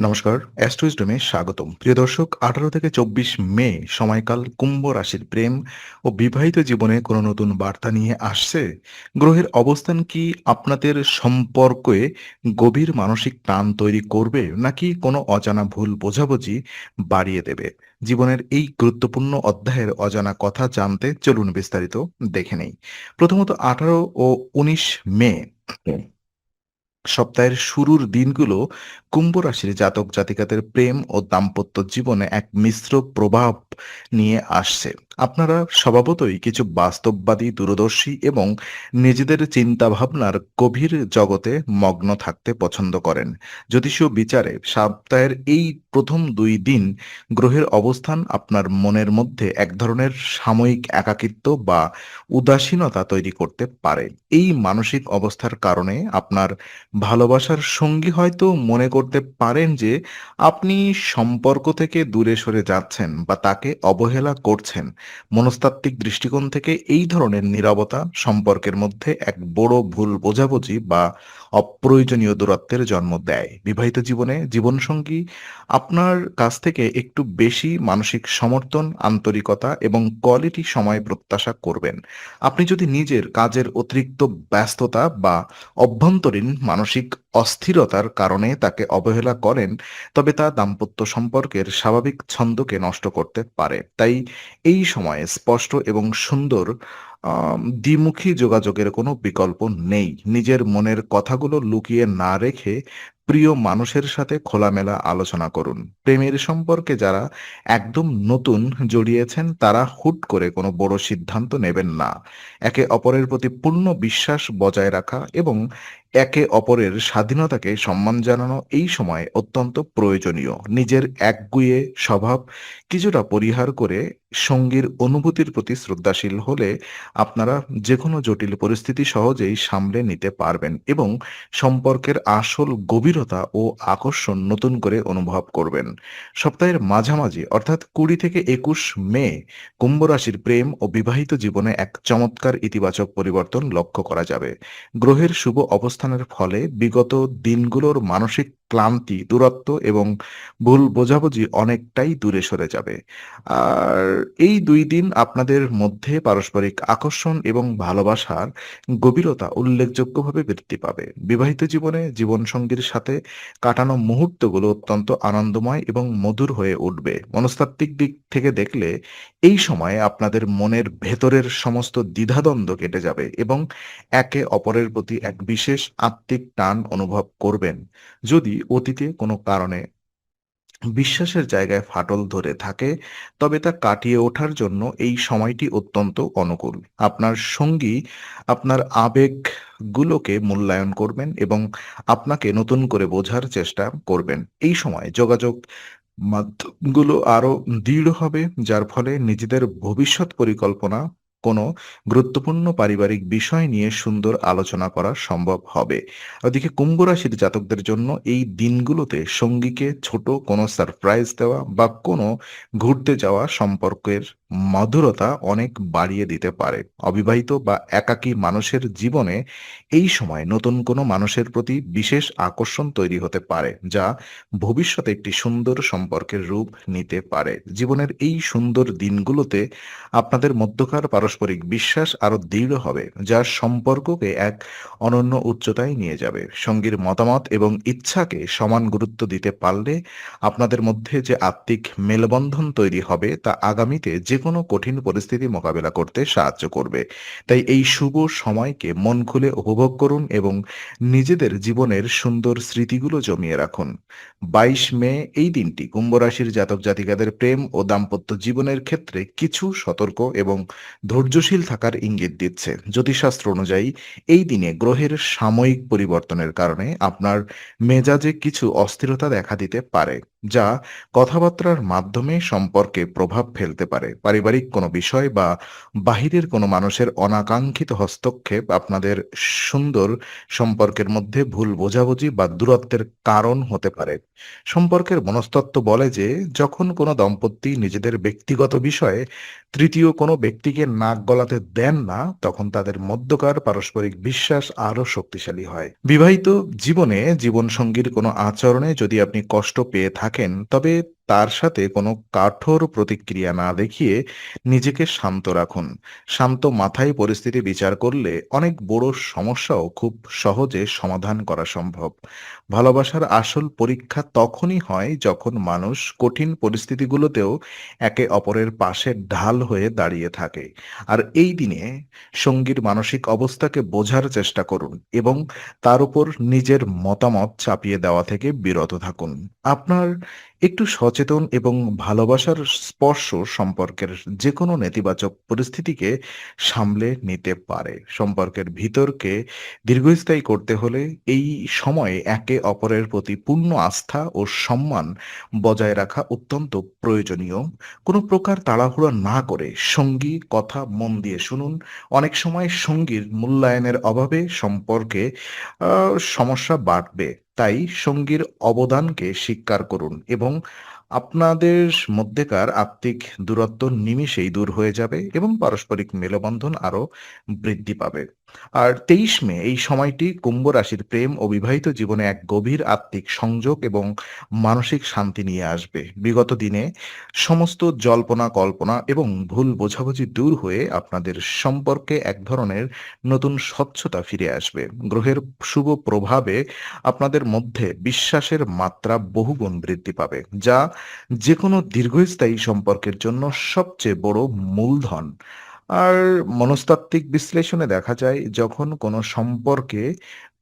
নমস্কার, অ্যাস্ট্রোইজডমে স্বাগতম। প্রিয় দর্শক, ১৮ থেকে ২৪ মে সময়কাল কুম্ভ রাশির প্রেম ও বিবাহিত জীবনে কোনো নতুন বার্তা নিয়ে আসছে? গ্রহের অবস্থান কি আপনাদের সম্পর্কে গভীর মানসিক টান তৈরি করবে নাকি কোনো অজানা ভুল বোঝাবুঝি বাড়িয়ে দেবে? জীবনের এই গুরুত্বপূর্ণ অধ্যায়ের অজানা কথা জানতে চলুন বিস্তারিত দেখে নেই। প্রথমত ১৮ ও ১৯ মে সপ্তাহের শুরুর দিনগুলো কুম্ভ রাশির জাতক জাতিকাদের প্রেম ও দাম্পত্য জীবনে এক মিশ্র প্রভাব নিয়ে আসছে। আপনারা স্বভাবতই কিছু বাস্তববাদী, দূরদর্শী এবং নিজেদের চিন্তা ভাবনার গভীর জগতে মগ্ন থাকতে পছন্দ করেন। জ্যোতিষীয় বিচারে সপ্তাহের এই প্রথম ২ দিন গ্রহের অবস্থান আপনার মনের মধ্যে এক ধরনের সাময়িক একাকিত্ব বা উদাসীনতা তৈরি করতে পারে। এই মানসিক অবস্থার কারণে আপনার ভালোবাসার সঙ্গী হয়তো মনে করতে পারেন যে আপনি সম্পর্ক থেকে দূরে সরে যাচ্ছেন বা তাকে অবহেলা করছেন। মনস্তাত্ত্বিক দৃষ্টিকোণ থেকে এই ধরনের নীরবতা সম্পর্কের মধ্যে এক বড় ভুল বোঝাবুঝি বা অপ্রয়োজনীয় দূরত্বের জন্ম দেয়। বিবাহিত জীবনে জীবনসঙ্গী আপনার কাছ থেকে একটু বেশি মানসিক সমর্থন, আন্তরিকতা এবং কোয়ালিটি সময় প্রত্যাশা করবেন। আপনি যদি নিজের কাজের অতিরিক্ত ব্যস্ততা বা অভ্যন্তরীণ মানসিক অস্থিরতার কারণে তাকে অবহেলা করেন, তবে তা দাম্পত্য সম্পর্কের স্বাভাবিক ছন্দকে নষ্ট করতে পারে। তাই এই সময়ে স্পষ্ট এবং সুন্দর দ্বিমুখী যোগাযোগের কোনো বিকল্প নেই। নিজের মনের কথাগুলো লুকিয়ে না রেখে প্রিয় মানুষের সাথে খোলামেলা আলোচনা করুন। প্রেমের সম্পর্কে যারা একদম নতুন জড়িয়েছেন তারা হুট করে কোনো বড় সিদ্ধান্ত নেবেন না। একে অপরের প্রতি পূর্ণ বিশ্বাস বজায় রাখা এবং একে অপরের স্বাধীনতাকে সম্মান জানানো এই সময় অত্যন্ত প্রয়োজনীয়। নিজের একগুঁয়ে স্বভাব কিছুটা পরিহার করে সঙ্গীর অনুভূতির প্রতি শ্রদ্ধাশীল হলে আপনারা যেকোনো জটিল পরিস্থিতি সহজেই সামলে নিতে পারবেন এবং সম্পর্কের আসল গভীরতা ও আকর্ষণ নতুন করে অনুভব করবেন। সপ্তাহের মাঝামাঝি অর্থাৎ ২০ থেকে ২১ মে কুম্ভ রাশির প্রেম ও বিবাহিত জীবনে এক চমৎকার ইতিবাচক পরিবর্তন লক্ষ্য করা যাবে। গ্রহের শুভ অবস্থানের ফলে বিগত দিনগুলোর মানসিক ক্লান্তি, দূরত্ব এবং ভুল বোঝাবুঝি অনেকটাই দূরে সরে যাবে। আর এই ২ দিন আপনাদের মধ্যে পারস্পরিক আকর্ষণ এবং ভালোবাসার গভীরতা উল্লেখযোগ্যভাবে বৃদ্ধি পাবে। বিবাহিত জীবনে জীবনসঙ্গীর সাথে কাটানো মুহূর্তগুলো অত্যন্ত আনন্দময় এবং মধুর হয়ে উঠবে। মনস্তাত্ত্বিক দিক থেকে দেখলে এই সময়ে আপনাদের মনের ভেতরের সমস্ত দ্বিধাদ্বন্দ্ব কেটে যাবে এবং একে অপরের প্রতি এক বিশেষ আত্মিক টান অনুভব করবেন। যদি অতীতে কোনো কারণে বিশ্বাসের জায়গায় ফাটল ধরে থাকে, তবে তা কাটিয়ে ওঠার জন্য এই সময়টি অত্যন্ত অনুকূল। আপনার সঙ্গী আপনার আবেগগুলোকে মূল্যায়ন করবেন এবং আপনাকে নতুন করে বোঝার চেষ্টা করবেন। এই সময় যোগাযোগ মাধ্যমগুলো আরো দৃঢ় হবে, যার ফলে নিজেদের ভবিষ্যৎ পরিকল্পনা, কোনো গুরুত্বপূর্ণ পারিবারিক বিষয় নিয়ে সুন্দর আলোচনা করা সম্ভব হবে। ওদিকে কুম্ভ রাশির জাতকদের জন্য এই দিনগুলোতে সঙ্গীকে ছোট কোনো সারপ্রাইজ দেওয়া বা কোনো ঘুরতে যাওয়া সম্পর্কের মধুরতা অনেক বাড়িয়ে দিতে পারে। অবিবাহিত বা একাকী মানুষের জীবনে এই সময় নতুন কোনো মানুষের প্রতি বিশেষ আকর্ষণ তৈরি হতে পারে, যা ভবিষ্যতে একটি সুন্দর সম্পর্কের রূপ নিতে পারে। জীবনের এই সুন্দর দিনগুলোতে আপনাদের মধ্যকার পারস্পরিক বিশ্বাস আরো দৃঢ় হবে, যা সম্পর্ককে এক অনন্য উচ্চতায় নিয়ে যাবে। সঙ্গীর মতামত এবং ইচ্ছাকে সমান গুরুত্ব দিতে পারলে আপনাদের মধ্যে যে আত্মিক মেলবন্ধন তৈরি হবে তা আগামীতে যে কোনো কঠিন পরিস্থিতি মোকাবেলা করতে সাহায্য করবে। তাই এই শুভ সময়কে মন খুলে উপভোগ করুন এবং নিজেদের জীবনের সুন্দর স্মৃতিগুলো জমিয়ে রাখুন। ২২ মে এই দিনটি কুম্ভ রাশির জাতক জাতিকাদের প্রেম ও দাম্পত্য জীবনের ক্ষেত্রে কিছু সতর্ক এবং ধৈর্যশীল থাকার ইঙ্গিত দিচ্ছে। জ্যোতিষশাস্ত্র অনুযায়ী এই দিনে গ্রহের সাময়িক পরিবর্তনের কারণে আপনার মেজাজে কিছু অস্থিরতা দেখা দিতে পারে, যা কথাবার্তার মাধ্যমে সম্পর্কে প্রভাব ফেলতে পারে। পারিবারিক কোনো বিষয় বা বাহিরের কোনো মানুষের অনাকাঙ্ক্ষিত হস্তক্ষেপ আপনাদের সুন্দর সম্পর্কের মধ্যে ভুল বোঝাবুঝি বা দূরত্বের কারণ হতে পারে। সম্পর্কের মনস্তত্ত্ব বলে যে যখন কোনো দম্পতি নিজেদের ব্যক্তিগত বিষয়ে তৃতীয় কোনো ব্যক্তিকে নাক গলাতে দেন না, তখন তাদের মধ্যকার পারস্পরিক বিশ্বাস আরো শক্তিশালী হয়। বিবাহিত জীবনে জীবনসঙ্গীর কোনো আচরণে যদি আপনি কষ্ট পেয়ে থাকেন, তবে তার সাথে কোনো কঠোর প্রতিক্রিয়া না দেখিয়ে নিজেকে শান্ত রাখুন। শান্ত মাথায় পরিস্থিতি বিচার করলে অনেক বড় সমস্যাও খুব সহজে সমাধান করা সম্ভব। ভালোবাসার আসল পরীক্ষা তখনই হয় যখন মানুষ কঠিন পরিস্থিতিগুলোতেও একে অপরের পাশে ঢাল হয়ে দাঁড়িয়ে থাকে। আর এই দিনে সঙ্গীর মানসিক অবস্থাকে বোঝার চেষ্টা করুন এবং তার উপর নিজের মতামত চাপিয়ে দেওয়া থেকে বিরত থাকুন। আপনার একটু সচেতন এবং ভালোবাসার স্পর্শ সম্পর্কের যেকোনো নেতিবাচক পরিস্থিতিকে সামলে নিতে পারে। সম্পর্কের ভিতরকে দীর্ঘস্থায়ী করতে হলে এই সময়ে একে অপরের প্রতি পূর্ণ আস্থা ও সম্মান বজায় রাখা অত্যন্ত প্রয়োজনীয়। কোনো প্রকার তাড়াহুড়ো না করে সঙ্গী কথা মন দিয়ে শুনুন। অনেক সময় সঙ্গীর মূল্যায়নের অভাবে সম্পর্কে সমস্যা বাড়বে। তাই সঙ্গীর অবদানকে স্বীকার করুন এবং আপনাদের মধ্যেকার আত্মিক দূরত্ব নিমিষেই দূর হয়ে যাবে এবং পারস্পরিক মেলবন্ধন আরো বৃদ্ধি পাবে। আর ২৩ মে এই সময়টি কুম্ভ রাশির প্রেম ও বিবাহিত জীবনে এক গভীর আত্মিক সংযোগ এবং মানসিক শান্তি নিয়ে আসবে। বিগত দিনে সমস্ত জল্পনা কল্পনা এবং ভুল বোঝাবুঝি দূর হয়ে আপনাদের সম্পর্কে এক ধরনের নতুন স্বচ্ছতা ফিরে আসবে। গ্রহের শুভ প্রভাবে আপনাদের মধ্যে বিশ্বাসের মাত্রা বহুগুণ বৃদ্ধি পাবে, যা যেকোনো দীর্ঘস্থায়ী সম্পর্কের জন্য সবচেয়ে বড় মূলধন। আর মনস্তাত্ত্বিক বিশ্লেষণে দেখা যায় যখন কোনো সম্পর্কে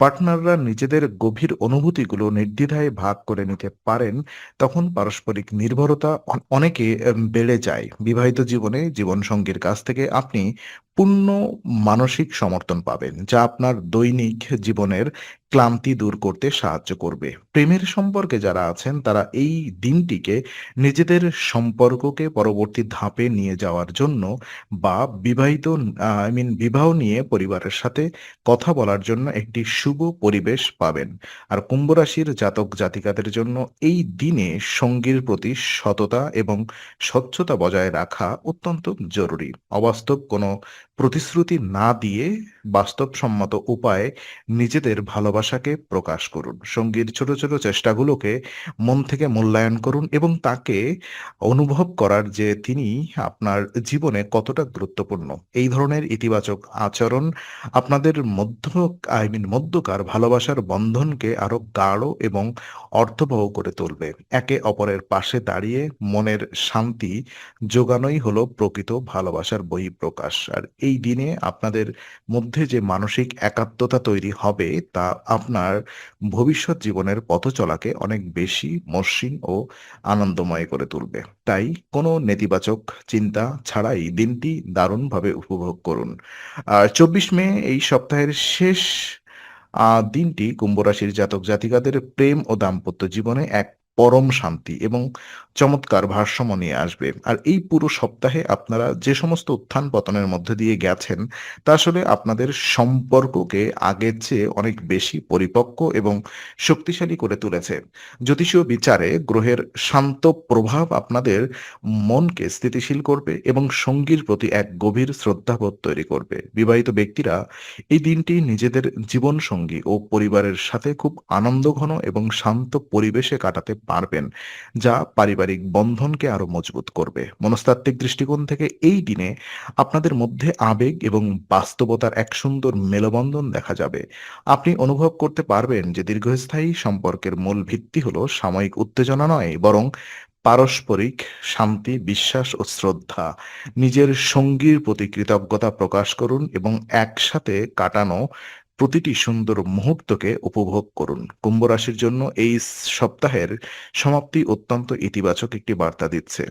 পার্টনাররা নিজেদের গভীর অনুভূতিগুলো নির্দ্বিধায় ভাগ করে নিতে পারেন, তখন পারস্পরিক নির্ভরতা অনেকে বেড়ে যায়। বিবাহিত জীবনে জীবনসঙ্গীর কাছ থেকে আপনি পূর্ণ মানসিক সমর্থন পাবেন, যা আপনার দৈনিক জীবনের ক্লান্তি দূর করতে সাহায্য করবে। প্রেমের সম্পর্কে যারা আছেন তারা এই দিনটিকে নিজেদের সম্পর্ককে পরবর্তী ধাপে নিয়ে যাওয়ার জন্য বা বিবাহিত বিবাহ নিয়ে পরিবারের সাথে কথা বলার জন্য একটি শুভ পরিবেশ পাবেন। আর কুম্ভ রাশির জাতক জাতিকাদের জন্য এই দিনে সঙ্গীর প্রতি সততা এবং স্বচ্ছতা বজায় রাখা অত্যন্ত জরুরি। অবাস্তব কোনো প্রতিশ্রুতি না দিয়ে বাস্তবসম্মত উপায়ে নিজেদের ভালোবাসাকে প্রকাশ করুন। সঙ্গীর ছোট ছোট চেষ্টাগুলোকে মন থেকে মূল্যায়ন করুন এবং তাকে অনুভব করার যে তিনি আপনার জীবনে কতটা গুরুত্বপূর্ণ। এই ধরনের ইতিবাচক আচরণ আপনাদের মধ্যকার ভালোবাসার বন্ধনকে আরো গাঢ় এবং অর্থবহ করে তুলবে। একে অপরের পাশে দাঁড়িয়ে মনের শান্তি যোগানোই হলো প্রকৃত ভালোবাসার বহিঃপ্রকাশ। আর এই দিনে আপনাদের মধ্যে যে মানসিক একাত্মতা তৈরি হবে তা আপনার ভবিষ্যৎ জীবনের পথ চলাকে অনেক বেশি মসৃণ ও আনন্দময় করে তুলবে। তাই কোনো নেতিবাচক চিন্তা ছাড়াই দিনটি দারুণভাবে উপভোগ করুন। আর ২৪ মে এই সপ্তাহের শেষ দিনটি কুম্ভ রাশির জাতক জাতিকাদের প্রেম ও দাম্পত্য জীবনে এক পরম শান্তি এবং চমৎকার ভারসাম্য নিয়ে আসবে। আর এই পুরো সপ্তাহে আপনারা যে সমস্ত উত্থান পতনের মধ্যে দিয়ে গেছেন তা আসলে আপনাদের সম্পর্ককে আগের চেয়ে অনেক বেশি পরিপক্ক এবং শক্তিশালী করে তুলেছে। জ্যোতিষীয় বিচারে গ্রহের শান্ত প্রভাব আপনাদের মনকে স্থিতিশীল করবে এবং সঙ্গীর প্রতি এক গভীর শ্রদ্ধাবোধ তৈরি করবে। বিবাহিত ব্যক্তিরা এই দিনটি নিজেদের জীবনসঙ্গী ও পরিবারের সাথে খুব আনন্দঘন এবং শান্ত পরিবেশে কাটাতে পারবেন, যা পারিবারিক বন্ধনকে আরো মজবুত করবে। মনস্তাত্ত্বিক দৃষ্টিকোণ থেকে এই দিনে আপনাদের মধ্যে আবেগ এবং বাস্তবতার এক সুন্দর মেলবন্ধন দেখা যাবে। আপনি অনুভব করতে পারবেন যে দীর্ঘস্থায়ী সম্পর্কের মূল ভিত্তি হলো সাময়িক উত্তেজনা নয়, বরং পারস্পরিক শান্তি, বিশ্বাস ও শ্রদ্ধা। নিজের সঙ্গীর প্রতি কৃতজ্ঞতা প্রকাশ করুন এবং একসাথে কাটানো প্রতিটি সুন্দর মুহূর্তকে উপভোগ করুন। কুম্ভ রাশির জন্য এই সপ্তাহের সমাপ্তি অত্যন্ত ইতিবাচক একটি বার্তা দিচ্ছে।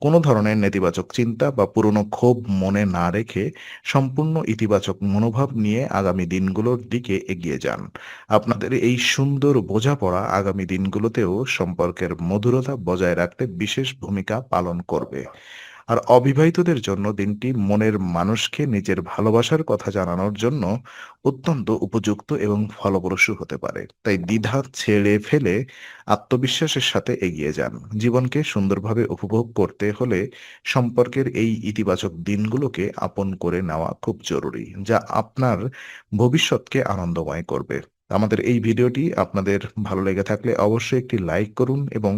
কোনো ধরনের নেতিবাচক চিন্তা বা পুরনো ক্ষোভ মনে না রেখে সম্পূর্ণ ইতিবাচক মনোভাব নিয়ে আগামী দিনগুলোর দিকে এগিয়ে যান। আপনাদের এই সুন্দর বোঝাপড়া আগামী দিনগুলোতেও সম্পর্কের মধুরতা বজায় রাখতে বিশেষ ভূমিকা পালন করবে। আর অবিবাহিতদের জন্য দিনটি মনের মানুষকে নিজের ভালোবাসার কথা জানানোর জন্য অত্যন্ত উপযুক্ত এবং ফলপ্রসূ হতে পারে। তাই দ্বিধা ছেড়ে ফেলে আত্মবিশ্বাসের সাথে এগিয়ে যান। জীবনকে সুন্দরভাবে উপভোগ করতে হলে সম্পর্কের এই ইতিবাচক দিনগুলোকে আপন করে নেওয়া খুব জরুরি, যা আপনার ভবিষ্যৎকে আনন্দময় করবে। আমাদের এই ভিডিওটি আপনাদের ভালো লেগে থাকলে অবশ্যই একটি লাইক করুন এবং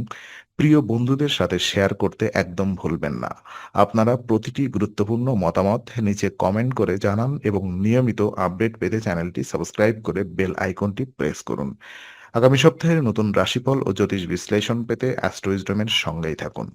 প্রিয় বন্ধুদের সাথে শেয়ার করতে একদম ভুলবেন না। আপনারা প্রতিটি গুরুত্বপূর্ণ মতামত নিচে কমেন্ট করে জানান এবং নিয়মিত আপডেট পেতে চ্যানেলটি সাবস্ক্রাইব করে বেল আইকনটি প্রেস করুন। আগামী সপ্তাহের নতুন রাশিফল ও জ্যোতিষ বিশ্লেষণ পেতে অ্যাস্ট্রো উইজডমের সঙ্গেই থাকুন।